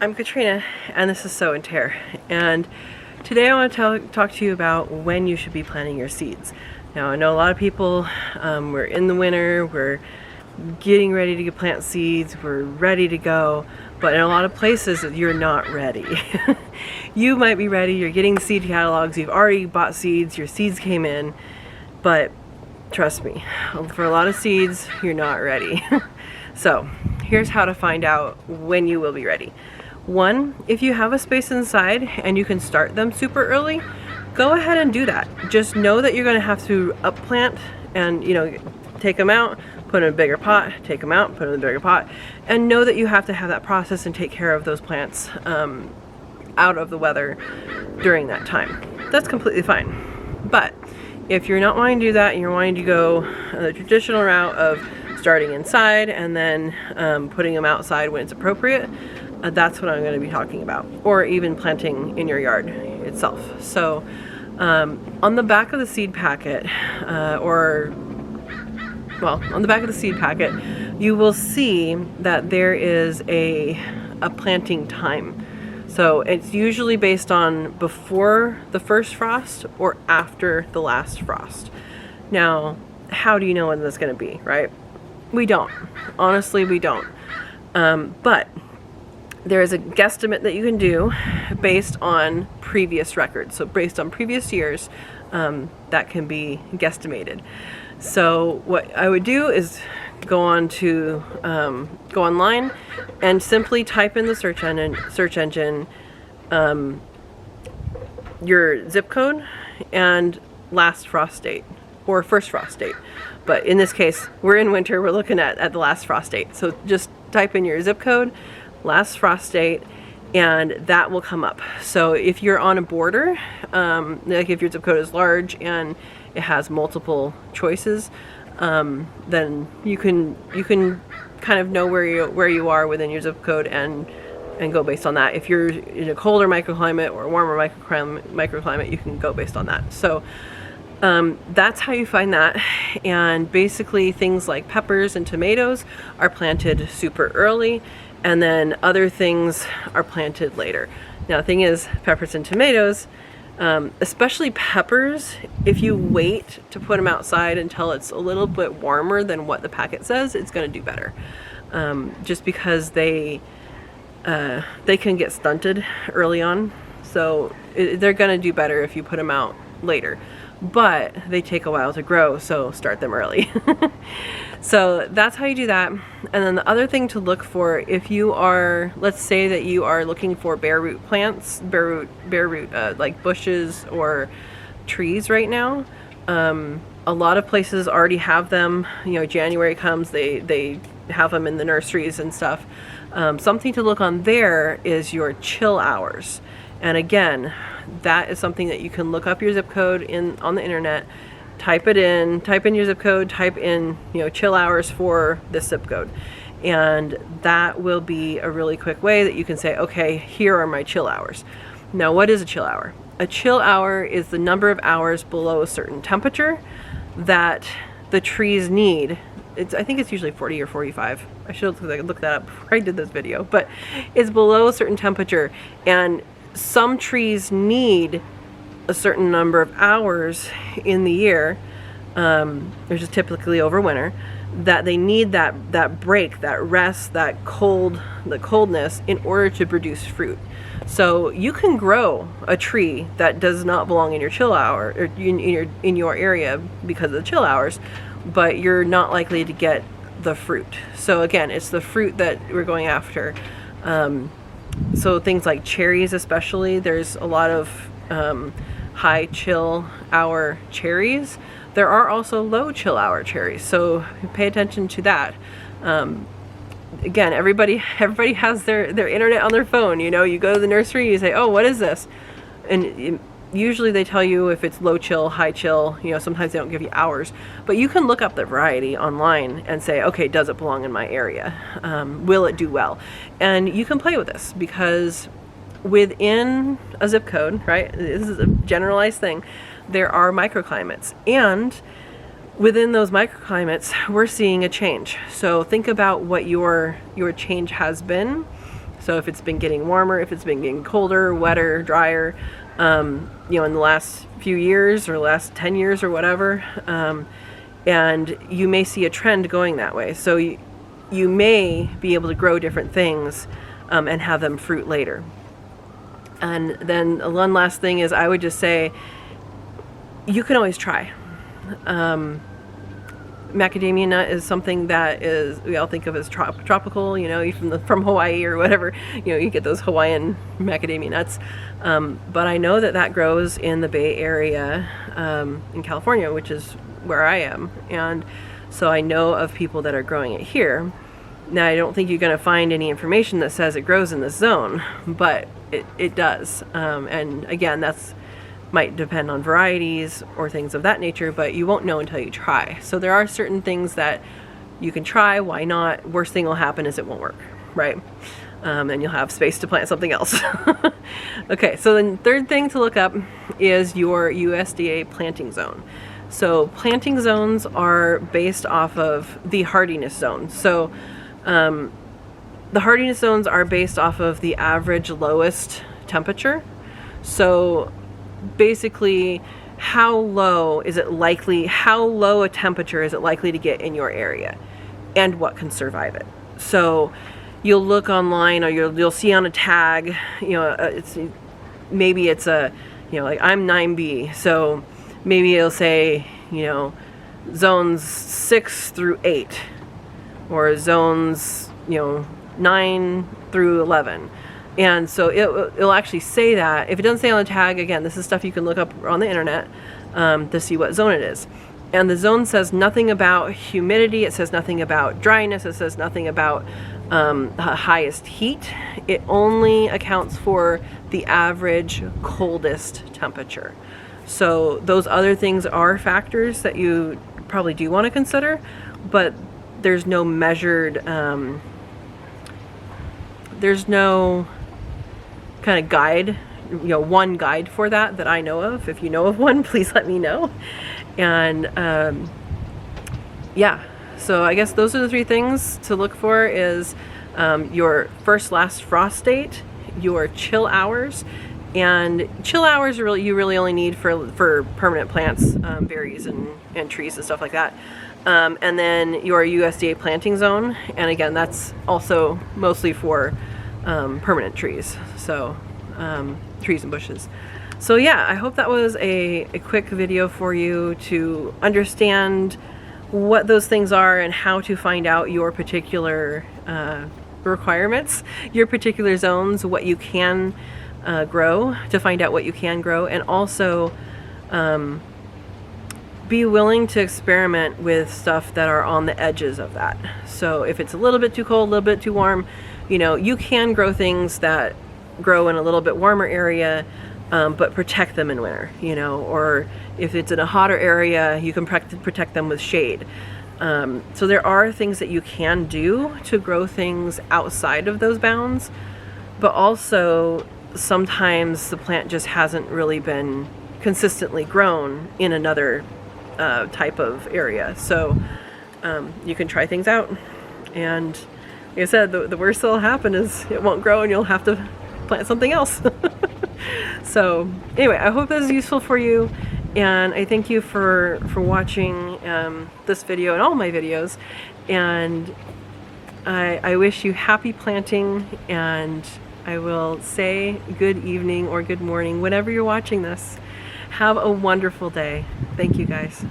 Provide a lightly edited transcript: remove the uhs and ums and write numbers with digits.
I'm Katrina, and this is Sow and Tare, and today I want to talk to you about when you should be planting your seeds. Now, I know a lot of people, we're in the winter, we're getting ready to plant seeds, we're ready to go, but in a lot of places you're not ready. You might be ready, you're getting seed catalogs, you've already bought seeds, your seeds came in, but trust me, for a lot of seeds, you're not ready. So, here's how to find out when you will be ready. One, if you have a space inside and you can start them super early, go ahead and do that. Just know that you're going to have to upplant and, take them out, put in a bigger pot, take them out, put in a bigger pot, and know that you have to have that process and take care of those plants out of the weather during that time. That's completely fine. But if you're not wanting to do that and you're wanting to go the traditional route of starting inside and then putting them outside when it's appropriate, that's what I'm going to be talking about, or even planting in your yard itself. So on the back of the seed packet, on the back of the seed packet, you will see that there is a planting time. So it's usually based on before the first frost or after the last frost. Now, how do you know when that's going to be, right? We don't. Honestly, we don't. But there is a guesstimate that you can do based on previous records. So based on previous years, that can be guesstimated. So what I would do is go online and simply type in the search engine your zip code and last frost date or first frost date. But in this case, we're in winter, we're looking at the last frost date. So just type in your zip code, last frost date, and that will come up. So if you're on a border, like if your zip code is large and it has multiple choices, then you can kind of know where you are within your zip code and go based on that. If you're in a colder microclimate or a warmer microclimate, you can go based on that. So that's how you find that. And basically things like peppers and tomatoes are planted super early, and then other things are planted later. Now the thing is, peppers and tomatoes, especially peppers, if you wait to put them outside until it's a little bit warmer than what the packet says, it's going to do better. Just because they can get stunted early on, so they're going to do better if you put them out later. But they take a while to grow, so start them early. So that's how you do that. And then the other thing to look for, if you are, let's say that you are looking for bare root plants, bare root like bushes or trees right now, a lot of places already have them. January comes, they have them in the nurseries and stuff. Something to look on there is your chill hours. And again, that is something that you can look up your zip code on the internet, type in your zip code, type in, chill hours for this zip code. And that will be a really quick way that you can say, okay, here are my chill hours. Now, what is a chill hour? A chill hour is the number of hours below a certain temperature that the trees need. I think it's usually 40 or 45. I should have looked that up before I did this video, but it's below a certain temperature, and some trees need a certain number of hours in the year, which is typically over winter, that they need that break, that rest, the coldness in order to produce fruit. So you can grow a tree that does not belong in your chill hour, or in your area because of the chill hours, but you're not likely to get the fruit. So again, it's the fruit that we're going after. So things like cherries especially, there's a lot of high chill hour cherries. There are also low chill hour cherries, so pay attention to that. Again, everybody has their internet on their phone. You go to the nursery, you say, oh, what is this? And usually they tell you if it's low chill, high chill. Sometimes they don't give you hours, but you can look up the variety online and say, okay, does it belong in my area? Will it do well? And you can play with this, because within a zip code, right, this is a generalized thing, there are microclimates, and within those microclimates we're seeing a change. So think about what your change has been So if it's been getting warmer, if it's been getting colder, wetter, drier, you know, in the last few years or last 10 years or whatever, and you may see a trend going that way. So you may be able to grow different things and have them fruit later. And then one last thing is, I would just say, you can always try. Macadamia nut is something that we all think of as tropical, you know, from Hawaii or whatever, you know, you get those Hawaiian macadamia nuts. But I know that grows in the Bay Area in California, which is where I am. And so I know of people that are growing it here. Now, I don't think you're going to find any information that says it grows in this zone, but it does. And again, that's might depend on varieties or things of that nature, but you won't know until you try. So there are certain things that you can try. Why not? Worst thing will happen is it won't work, right? And you'll have space to plant something else. Okay, so the third thing to look up is your USDA planting zone. So planting zones are based off of the hardiness zone. So the hardiness zones are based off of the average lowest temperature. So basically, how low a temperature is it likely to get in your area, and what can survive it. So you'll look online, or you'll see on a tag, you know, maybe it's a, you know, like I'm 9B, so maybe it'll say, you know, zones 6 through 8, or zones, you know, 9 through 11. And so it'll actually say that. If it doesn't say on the tag, again, this is stuff you can look up on the internet to see what zone it is. And the zone says nothing about humidity. It says nothing about dryness. It says nothing about highest heat. It only accounts for the average coldest temperature. So those other things are factors that you probably do want to consider, but there's no measured, there's no kind of guide, you know, one guide for that I know of. If you know of one, please let me know. And yeah, so I guess those are the three things to look for: is your last frost date, your chill hours, and chill hours are you really only need for permanent plants, berries and trees and stuff like that. And then your USDA planting zone, and again, that's also mostly for permanent trees, so trees and bushes. So yeah, I hope that was a quick video for you to understand what those things are and how to find out your particular requirements, your particular zones, what you can grow, to find out what you can grow, and also be willing to experiment with stuff that are on the edges of that. So if it's a little bit too cold, a little bit too warm, you know, you can grow things that grow in a little bit warmer area, but protect them in winter, you know, or if it's in a hotter area, you can protect them with shade. So there are things that you can do to grow things outside of those bounds, but also sometimes the plant just hasn't really been consistently grown in another type of area. So you can try things out, and like I said, the worst that'll happen is it won't grow and you'll have to plant something else. So anyway, I hope this is useful for you, and I thank you for watching this video and all my videos, and I wish you happy planting, and I will say good evening or good morning whenever you're watching this. Have a wonderful day. Thank you, guys.